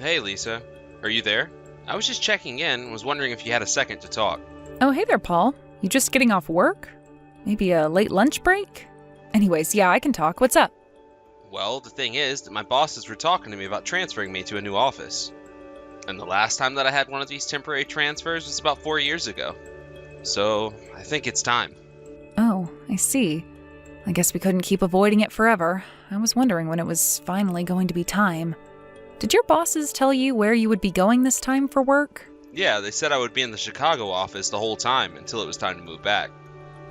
Hey, Lisa. Are you there? I was just checking in and was wondering if you had a second to talk. Oh, hey there, Paul. You just getting off work? Maybe a late lunch break? Anyways, yeah, I can talk. What's up? Well, the thing is that my bosses were talking to me about transferring me to a new office. And the last time that I had one of these temporary transfers was about 4 years ago. So, I think it's time. Oh, I see. I guess we couldn't keep avoiding it forever. I was wondering when it was finally going to be time. Did your bosses tell you where you would be going this time for work? Yeah, they said I would be in the Chicago office the whole time until it was time to move back.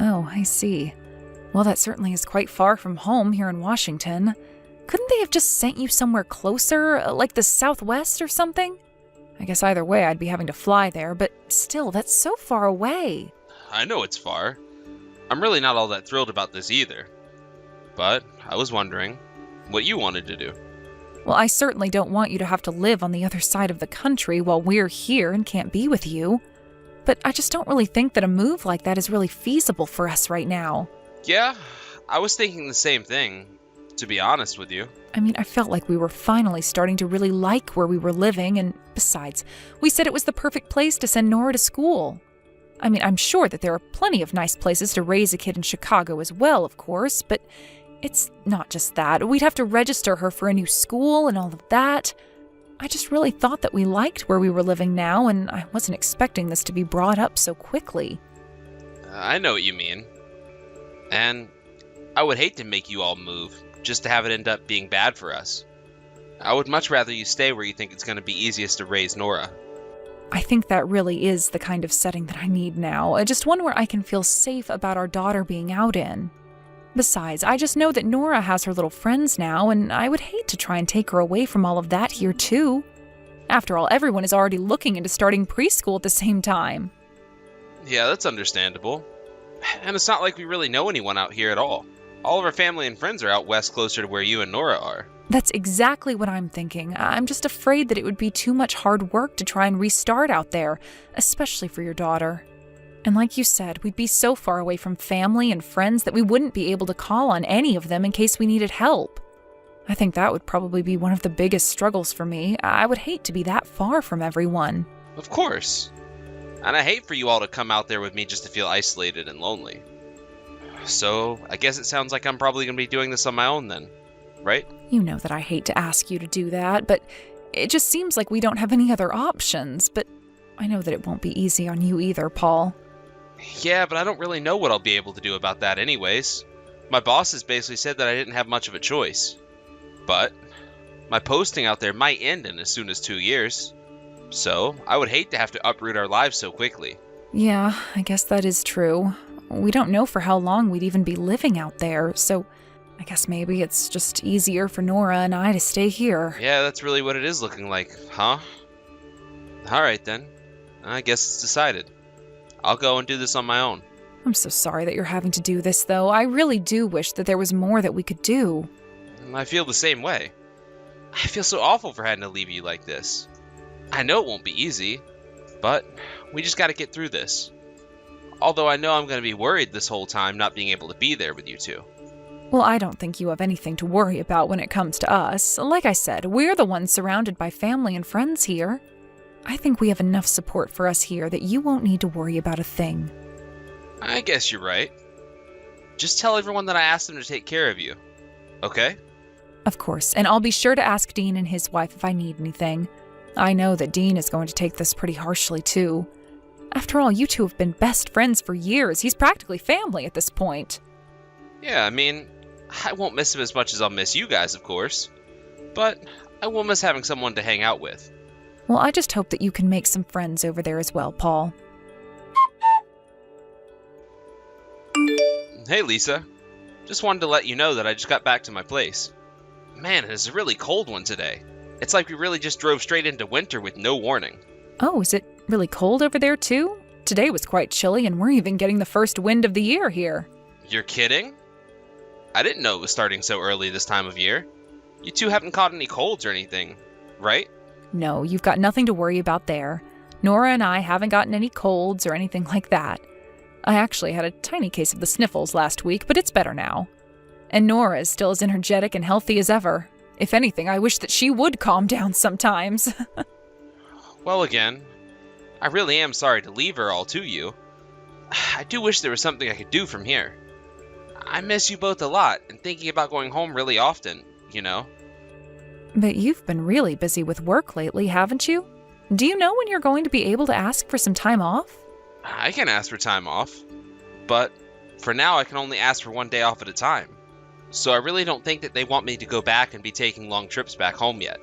Oh, I see. Well, that certainly is quite far from home here in Washington. Couldn't they have just sent you somewhere closer, like the Southwest or something? I guess either way I'd be having to fly there, but still, that's so far away. I know it's far. I'm really not all that thrilled about this either. But I was wondering what you wanted to do. Well, I certainly don't want you to have to live on the other side of the country while we're here and can't be with you. But I just don't really think that a move like that is really feasible for us right now. Yeah, I was thinking the same thing, to be honest with you. I mean, I felt like we were finally starting to really like where we were living, and besides, we said it was the perfect place to send Nora to school. I mean, I'm sure that there are plenty of nice places to raise a kid in Chicago as well, of course, but it's not just that. We'd have to register her for a new school and all of that. I just really thought that we liked where we were living now, and I wasn't expecting this to be brought up so quickly. I know what you mean. And I would hate to make you all move, just to have it end up being bad for us. I would much rather you stay where you think it's going to be easiest to raise Nora. I think that really is the kind of setting that I need now, just one where I can feel safe about our daughter being out in. Besides, I just know that Nora has her little friends now, and I would hate to try and take her away from all of that here too. After all, everyone is already looking into starting preschool at the same time. Yeah, that's understandable. And it's not like we really know anyone out here at all. All of our family and friends are out west closer to where you and Nora are. That's exactly what I'm thinking. I'm just afraid that it would be too much hard work to try and restart out there, especially for your daughter. And like you said, we'd be so far away from family and friends that we wouldn't be able to call on any of them in case we needed help. I think that would probably be one of the biggest struggles for me. I would hate to be that far from everyone. Of course. And I hate for you all to come out there with me just to feel isolated and lonely. So, I guess it sounds like I'm probably going to be doing this on my own then, right? You know that I hate to ask you to do that, but it just seems like we don't have any other options. But I know that it won't be easy on you either, Paul. Yeah, but I don't really know what I'll be able to do about that anyways. My bosses basically said that I didn't have much of a choice. But my posting out there might end in as soon as 2 years. So, I would hate to have to uproot our lives so quickly. Yeah, I guess that is true. We don't know for how long we'd even be living out there, so I guess maybe it's just easier for Nora and I to stay here. Yeah, that's really what it is looking like, huh? Alright then. I guess it's decided. I'll go and do this on my own. I'm so sorry that you're having to do this, though. I really do wish that there was more that we could do. I feel the same way. I feel so awful for having to leave you like this. I know it won't be easy, but we just gotta get through this. Although I know I'm gonna be worried this whole time not being able to be there with you two. Well, I don't think you have anything to worry about when it comes to us. Like I said, we're the ones surrounded by family and friends here. I think we have enough support for us here that you won't need to worry about a thing. I guess you're right. Just tell everyone that I asked them to take care of you, okay? Of course, and I'll be sure to ask Dean and his wife if I need anything. I know that Dean is going to take this pretty harshly, too. After all, you two have been best friends for years. He's practically family at this point. Yeah, I mean, I won't miss him as much as I'll miss you guys, of course. But I will miss having someone to hang out with. Well, I just hope that you can make some friends over there as well, Paul. Hey, Lisa. Just wanted to let you know that I just got back to my place. Man, it is a really cold one today. It's like we really just drove straight into winter with no warning. Oh, is it really cold over there, too? Today was quite chilly, and we're even getting the first wind of the year here. You're kidding? I didn't know it was starting so early this time of year. You two haven't caught any colds or anything, right? No, you've got nothing to worry about there. Nora and I haven't gotten any colds or anything like that. I actually had a tiny case of the sniffles last week, but it's better now. And Nora is still as energetic and healthy as ever. If anything, I wish that she would calm down sometimes. Well, again, I really am sorry to leave her all to you. I do wish there was something I could do from here. I miss you both a lot, and thinking about going home really often, you know? But you've been really busy with work lately, haven't you? Do you know when you're going to be able to ask for some time off? I can ask for time off, but for now I can only ask for 1 day off at a time. So I really don't think that they want me to go back and be taking long trips back home yet.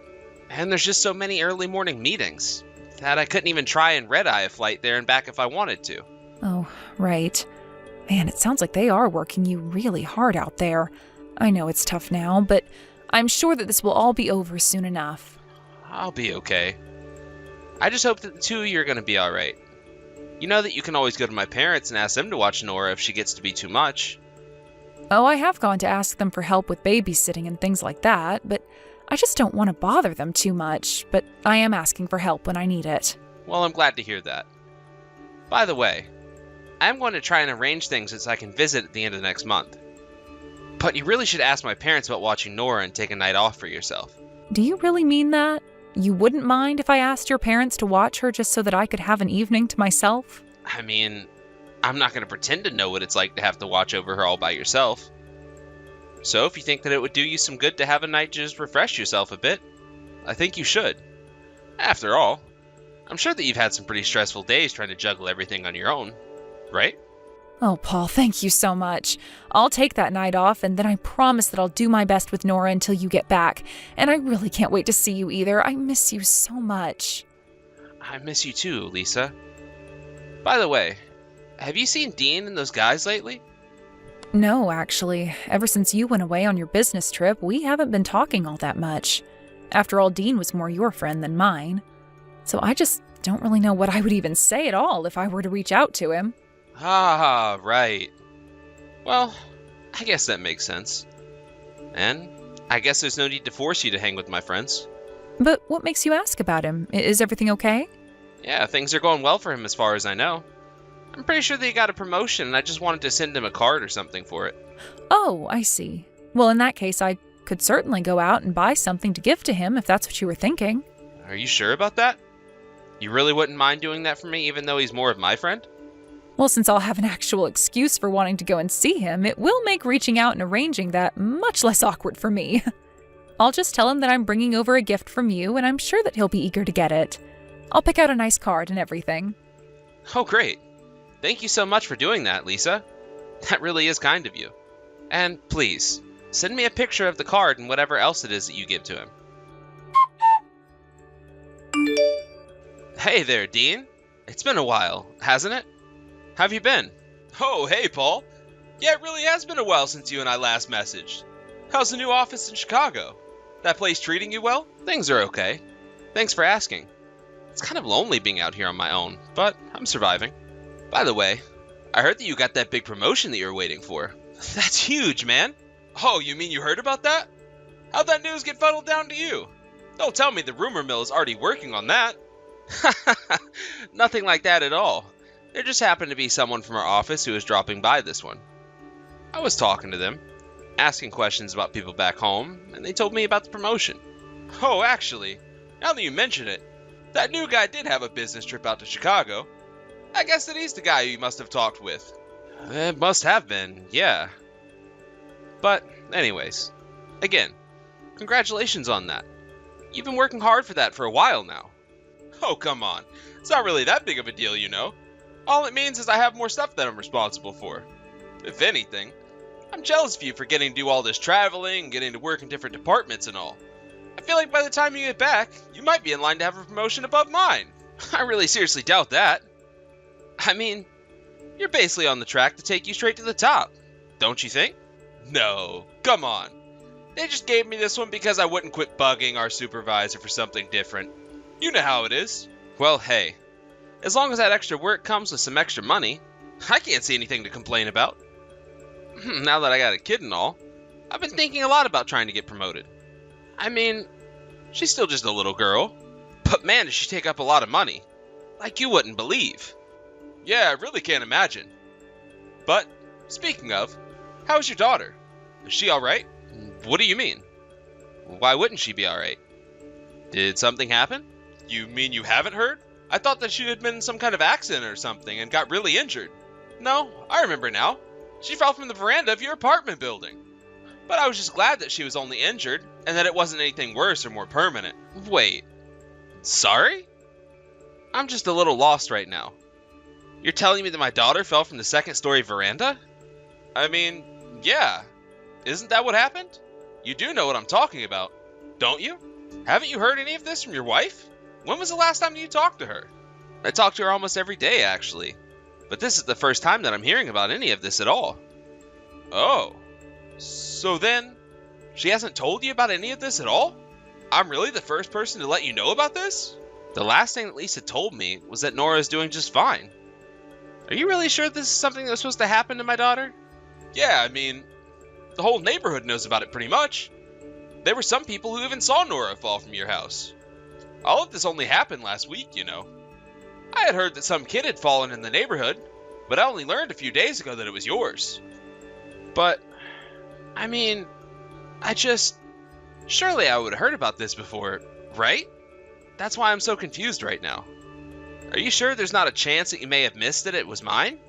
And there's just so many early morning meetings that I couldn't even try and red-eye a flight there and back if I wanted to. Oh, right. Man, it sounds like they are working you really hard out there. I know it's tough now, but I'm sure that this will all be over soon enough. I'll be okay. I just hope that the two of you are going to be alright. You know that you can always go to my parents and ask them to watch Nora if she gets to be too much. Oh, I have gone to ask them for help with babysitting and things like that, but I just don't want to bother them too much, but I am asking for help when I need it. Well, I'm glad to hear that. By the way, I'm going to try and arrange things so I can visit at the end of next month. But you really should ask my parents about watching Nora and take a night off for yourself. Do you really mean that? You wouldn't mind if I asked your parents to watch her just so that I could have an evening to myself? I mean, I'm not going to pretend to know what it's like to have to watch over her all by yourself. So if you think that it would do you some good to have a night to just refresh yourself a bit, I think you should. After all, I'm sure that you've had some pretty stressful days trying to juggle everything on your own, right? Oh, Paul, thank you so much. I'll take that night off, and then I promise that I'll do my best with Nora until you get back. And I really can't wait to see you either. I miss you so much. I miss you too, Lisa. By the way, have you seen Dean and those guys lately? No, actually. Ever since you went away on your business trip, we haven't been talking all that much. After all, Dean was more your friend than mine. So I just don't really know what I would even say at all if I were to reach out to him. Ah, right. Well, I guess that makes sense. And I guess there's no need to force you to hang with my friends. But what makes you ask about him? Is everything okay? Yeah, things are going well for him as far as I know. I'm pretty sure that he got a promotion, and I just wanted to send him a card or something for it. Oh, I see. Well, in that case, I could certainly go out and buy something to give to him if that's what you were thinking. Are you sure about that? You really wouldn't mind doing that for me, even though he's more of my friend? Well, since I'll have an actual excuse for wanting to go and see him, it will make reaching out and arranging that much less awkward for me. I'll just tell him that I'm bringing over a gift from you, and I'm sure that he'll be eager to get it. I'll pick out a nice card and everything. Oh, great. Thank you so much for doing that, Lisa. That really is kind of you. And please, send me a picture of the card and whatever else it is that you give to him. Hey there, Dean. It's been a while, hasn't it? How have you been? Oh, hey, Paul. Yeah, it really has been a while since you and I last messaged. How's the new office in Chicago? That place treating you well? Things are okay. Thanks for asking. It's kind of lonely being out here on my own, but I'm surviving. By the way, I heard that you got that big promotion that you were waiting for. That's huge, man. Oh, you mean you heard about that? How'd that news get funneled down to you? Don't tell me the rumor mill is already working on that. Nothing like that at all. There just happened to be someone from our office who was dropping by this one. I was talking to them, asking questions about people back home, and they told me about the promotion. Oh, actually, now that you mention it, that new guy did have a business trip out to Chicago. I guess that he's the guy you must have talked with. It must have been, yeah. But, anyways, again, congratulations on that. You've been working hard for that for a while now. Oh, come on. It's not really that big of a deal, you know. All it means is I have more stuff that I'm responsible for. If anything, I'm jealous of you for getting to do all this traveling and getting to work in different departments and all. I feel like by the time you get back, you might be in line to have a promotion above mine. I really seriously doubt that. I mean, you're basically on the track to take you straight to the top, don't you think? No, come on. They just gave me this one because I wouldn't quit bugging our supervisor for something different. You know how it is. Well, hey, as long as that extra work comes with some extra money, I can't see anything to complain about. Now that I got a kid and all, I've been thinking a lot about trying to get promoted. I mean, she's still just a little girl, but man, does she take up a lot of money. Like you wouldn't believe. Yeah, I really can't imagine. But, speaking of, how's your daughter? Is she alright? What do you mean? Why wouldn't she be alright? Did something happen? You mean you haven't heard? I thought that she had been in some kind of accident or something and got really injured. No, I remember now. She fell from the veranda of your apartment building. But I was just glad that she was only injured and that it wasn't anything worse or more permanent. Wait, sorry? I'm just a little lost right now. You're telling me that my daughter fell from the second-story veranda? I mean, yeah. Isn't that what happened? You do know what I'm talking about, don't you? Haven't you heard any of this from your wife? When was the last time you talked to her? I talk to her almost every day, actually. But this is the first time that I'm hearing about any of this at all. Oh. So then, she hasn't told you about any of this at all? I'm really the first person to let you know about this? The last thing that Lisa told me was that Nora is doing just fine. Are you really sure this is something that was supposed to happen to my daughter? Yeah, I mean, the whole neighborhood knows about it pretty much. There were some people who even saw Nora fall from your house. All of this only happened last week, you know. I had heard that some kid had fallen in the neighborhood, but I only learned a few days ago that it was yours. But, I mean, surely I would have heard about this before, right? That's why I'm so confused right now. Are you sure there's not a chance that you may have missed that it was mine?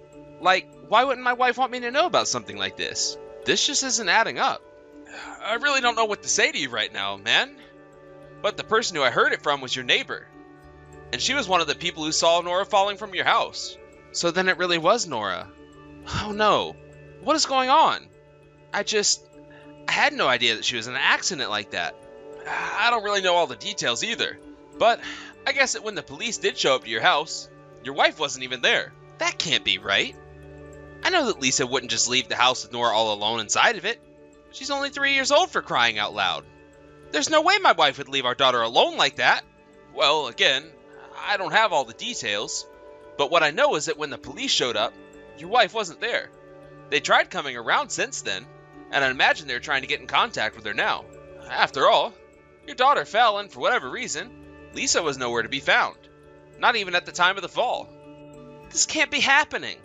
Like, why wouldn't my wife want me to know about something like this? This just isn't adding up. I really don't know what to say to you right now, man. But the person who I heard it from was your neighbor. And she was one of the people who saw Nora falling from your house. So then it really was Nora. Oh no. What is going on? I had no idea that she was in an accident like that. I don't really know all the details either. But I guess that when the police did show up to your house, your wife wasn't even there. That can't be right. I know that Lisa wouldn't just leave the house with Nora all alone inside of it. She's only 3 years old, for crying out loud. There's no way my wife would leave our daughter alone like that. Well, again, I don't have all the details, but what I know is that when the police showed up, your wife wasn't there. They tried coming around since then, and I imagine they're trying to get in contact with her now. After all, your daughter fell, and for whatever reason, Lisa was nowhere to be found. Not even at the time of the fall. This can't be happening.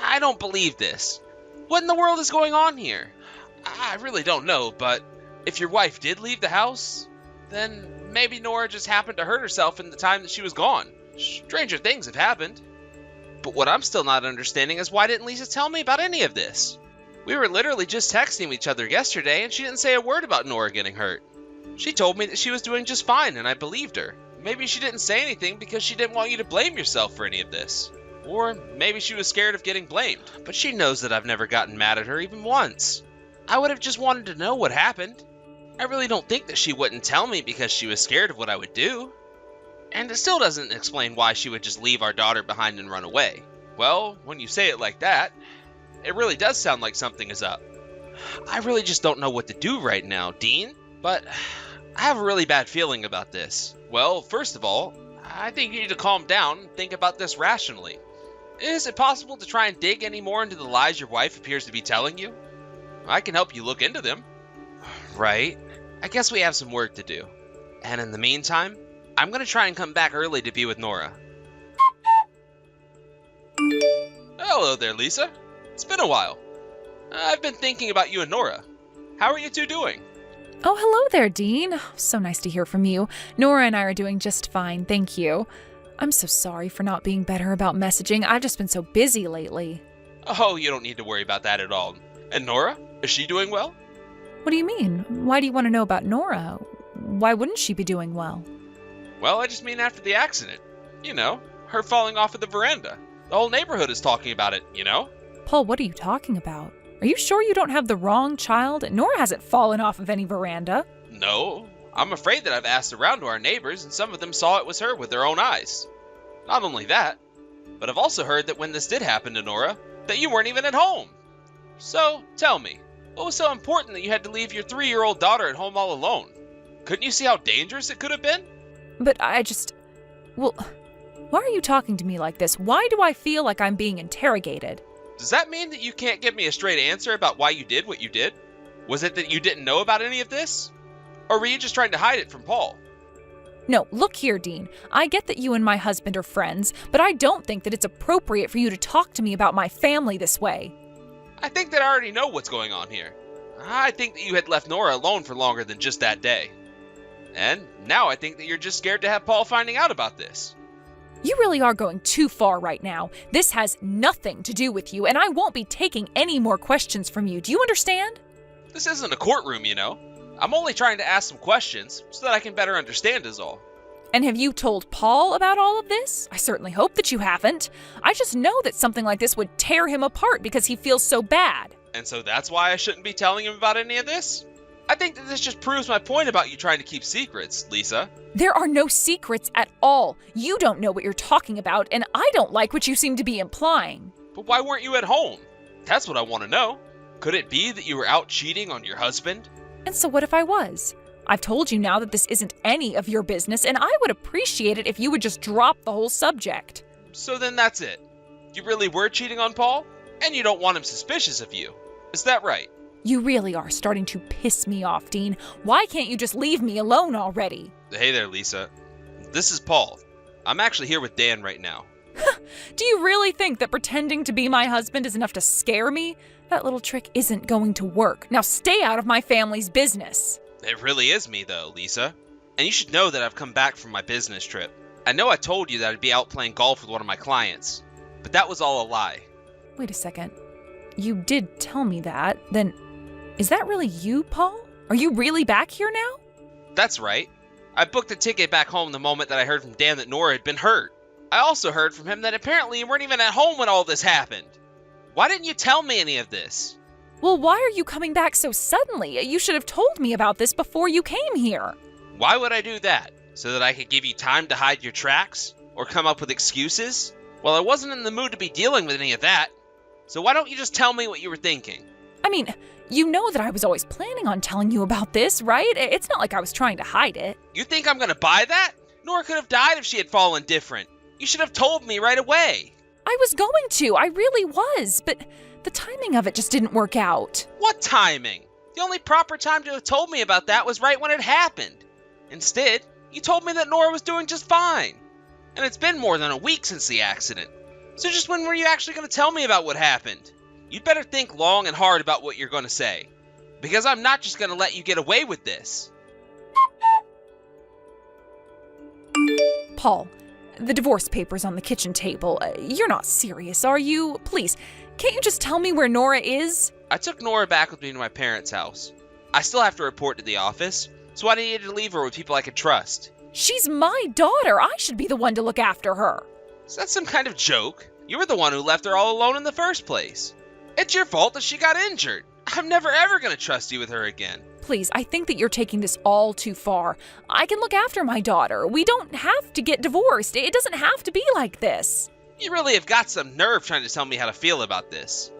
I don't believe this. What in the world is going on here? I really don't know, but if your wife did leave the house, then maybe Nora just happened to hurt herself in the time that she was gone. Stranger things have happened. But what I'm still not understanding is why didn't Lisa tell me about any of this? We were literally just texting each other yesterday and she didn't say a word about Nora getting hurt. She told me that she was doing just fine and I believed her. Maybe she didn't say anything because she didn't want you to blame yourself for any of this. Or maybe she was scared of getting blamed. But she knows that I've never gotten mad at her even once. I would have just wanted to know what happened. I really don't think that she wouldn't tell me because she was scared of what I would do. And it still doesn't explain why she would just leave our daughter behind and run away. Well, when you say it like that, it really does sound like something is up. I really just don't know what to do right now, Dean, but I have a really bad feeling about this. Well, first of all, I think you need to calm down and think about this rationally. Is it possible to try and dig any more into the lies your wife appears to be telling you? I can help you look into them. Right. I guess we have some work to do. And in the meantime, I'm going to try and come back early to be with Nora. Hello there, Lisa. It's been a while. I've been thinking about you and Nora. How are you two doing? Oh, hello there, Dean. So nice to hear from you. Nora and I are doing just fine, thank you. I'm so sorry for not being better about messaging. I've just been so busy lately. Oh, you don't need to worry about that at all. And Nora? Is she doing well? What do you mean? Why do you want to know about Nora? Why wouldn't she be doing well? Well, I just mean after the accident. You know, her falling off of the veranda. The whole neighborhood is talking about it, you know? Paul, what are you talking about? Are you sure you don't have the wrong child? Nora hasn't fallen off of any veranda. No. I'm afraid that I've asked around to our neighbors, and some of them saw it was her with their own eyes. Not only that, but I've also heard that when this did happen to Nora, that you weren't even at home. So, tell me, what was so important that you had to leave your 3-year-old daughter at home all alone? Couldn't you see how dangerous it could have been? But well, why are you talking to me like this? Why do I feel like I'm being interrogated? Does that mean that you can't give me a straight answer about why you did what you did? Was it that you didn't know about any of this? Or were you just trying to hide it from Paul? No, look here, Dean. I get that you and my husband are friends, but I don't think that it's appropriate for you to talk to me about my family this way. I think that I already know what's going on here. I think that you had left Nora alone for longer than just that day. And now I think that you're just scared to have Paul finding out about this. You really are going too far right now. This has nothing to do with you, and I won't be taking any more questions from you. Do you understand? This isn't a courtroom, you know. I'm only trying to ask some questions so that I can better understand is all. And have you told Paul about all of this? I certainly hope that you haven't. I just know that something like this would tear him apart because he feels so bad. And so that's why I shouldn't be telling him about any of this? I think that this just proves my point about you trying to keep secrets, Lisa. There are no secrets at all. You don't know what you're talking about, and I don't like what you seem to be implying. But why weren't you at home? That's what I want to know. Could it be that you were out cheating on your husband? And so what if I was? I've told you now that this isn't any of your business, and I would appreciate it if you would just drop the whole subject. So then that's it. You really were cheating on Paul? And you don't want him suspicious of you. Is that right? You really are starting to piss me off, Dean. Why can't you just leave me alone already? Hey there, Lisa. This is Paul. I'm actually here with Dan right now. Do you really think that pretending to be my husband is enough to scare me? That little trick isn't going to work. Now stay out of my family's business. It really is me, though, Lisa. And you should know that I've come back from my business trip. I know I told you that I'd be out playing golf with one of my clients, but that was all a lie. Wait a second. You did tell me that. Then, is that really you, Paul? Are you really back here now? That's right. I booked a ticket back home the moment that I heard from Dan that Nora had been hurt. I also heard from him that apparently you weren't even at home when all this happened. Why didn't you tell me any of this? Well, why are you coming back so suddenly? You should have told me about this before you came here. Why would I do that? So that I could give you time to hide your tracks? Or come up with excuses? Well, I wasn't in the mood to be dealing with any of that. So why don't you just tell me what you were thinking? I mean, you know that I was always planning on telling you about this, right? It's not like I was trying to hide it. You think I'm gonna buy that? Nora could have died if she had fallen different. You should have told me right away. I was going to. I really was. But the timing of it just didn't work out. What timing? The only proper time to have told me about that was right when it happened. Instead, you told me that Nora was doing just fine. And it's been more than a week since the accident. So just when were you actually going to tell me about what happened? You'd better think long and hard about what you're going to say. Because I'm not just going to let you get away with this. Paul, the divorce papers on the kitchen table. You're not serious, are you? Please, can't you just tell me where Nora is? I took Nora back with me to my parents' house. I still have to report to the office, so I needed to leave her with people I could trust. She's my daughter. I should be the one to look after her. Is that some kind of joke? You were the one who left her all alone in the first place. It's your fault that she got injured. I'm never ever going to trust you with her again. Please, I think that you're taking this all too far. I can look after my daughter. We don't have to get divorced. It doesn't have to be like this. You really have got some nerve trying to tell me how to feel about this.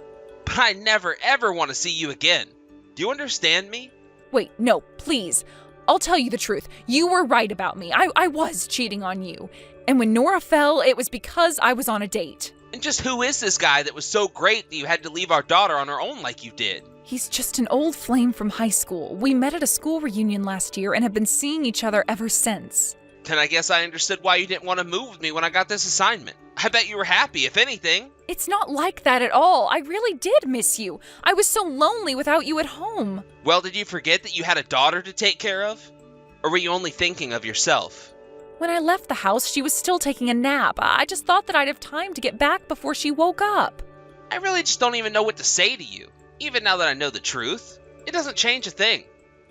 But I never ever want to see you again. Do you understand me? Wait, no, please. I'll tell you the truth. You were right about me. I was cheating on you. And when Nora fell, it was because I was on a date. And just who is this guy that was so great that you had to leave our daughter on her own like you did? He's just an old flame from high school. We met at a school reunion last year and have been seeing each other ever since. Then I guess I understood why you didn't want to move with me when I got this assignment. I bet you were happy, if anything. It's not like that at all. I really did miss you. I was so lonely without you at home. Well, did you forget that you had a daughter to take care of? Or were you only thinking of yourself? When I left the house, she was still taking a nap. I just thought that I'd have time to get back before she woke up. I really just don't even know what to say to you. Even now that I know the truth, it doesn't change a thing.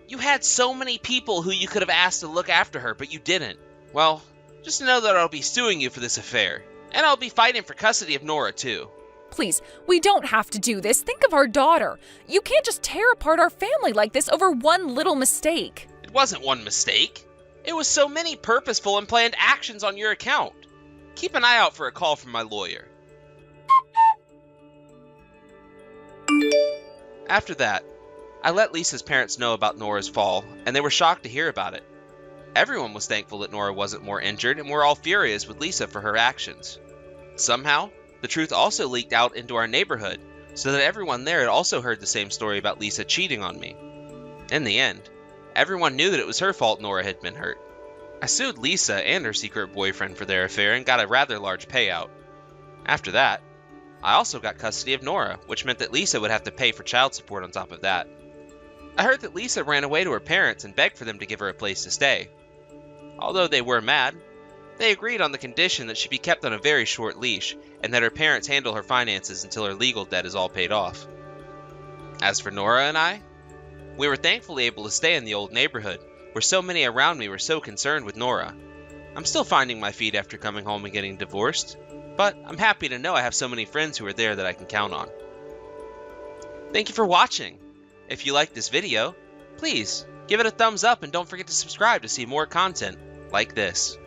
You had so many people who you could have asked to look after her, but you didn't. Well, just know that I'll be suing you for this affair. And I'll be fighting for custody of Nora, too. Please, we don't have to do this. Think of our daughter. You can't just tear apart our family like this over one little mistake. It wasn't one mistake. It was so many purposeful and planned actions on your account. Keep an eye out for a call from my lawyer. After that, I let Lisa's parents know about Nora's fall, and they were shocked to hear about it. Everyone was thankful that Nora wasn't more injured, and were all furious with Lisa for her actions. Somehow, the truth also leaked out into our neighborhood, so that everyone there had also heard the same story about Lisa cheating on me. In the end, everyone knew that it was her fault Nora had been hurt. I sued Lisa and her secret boyfriend for their affair and got a rather large payout. After that, I also got custody of Nora, which meant that Lisa would have to pay for child support on top of that. I heard that Lisa ran away to her parents and begged for them to give her a place to stay. Although they were mad, they agreed on the condition that she be kept on a very short leash and that her parents handle her finances until her legal debt is all paid off. As for Nora and I, we were thankfully able to stay in the old neighborhood, where so many around me were so concerned with Nora. I'm still finding my feet after coming home and getting divorced, but I'm happy to know I have so many friends who are there that I can count on. Thank you for watching. If you liked this video, please give it a thumbs up and don't forget to subscribe to see more content like this.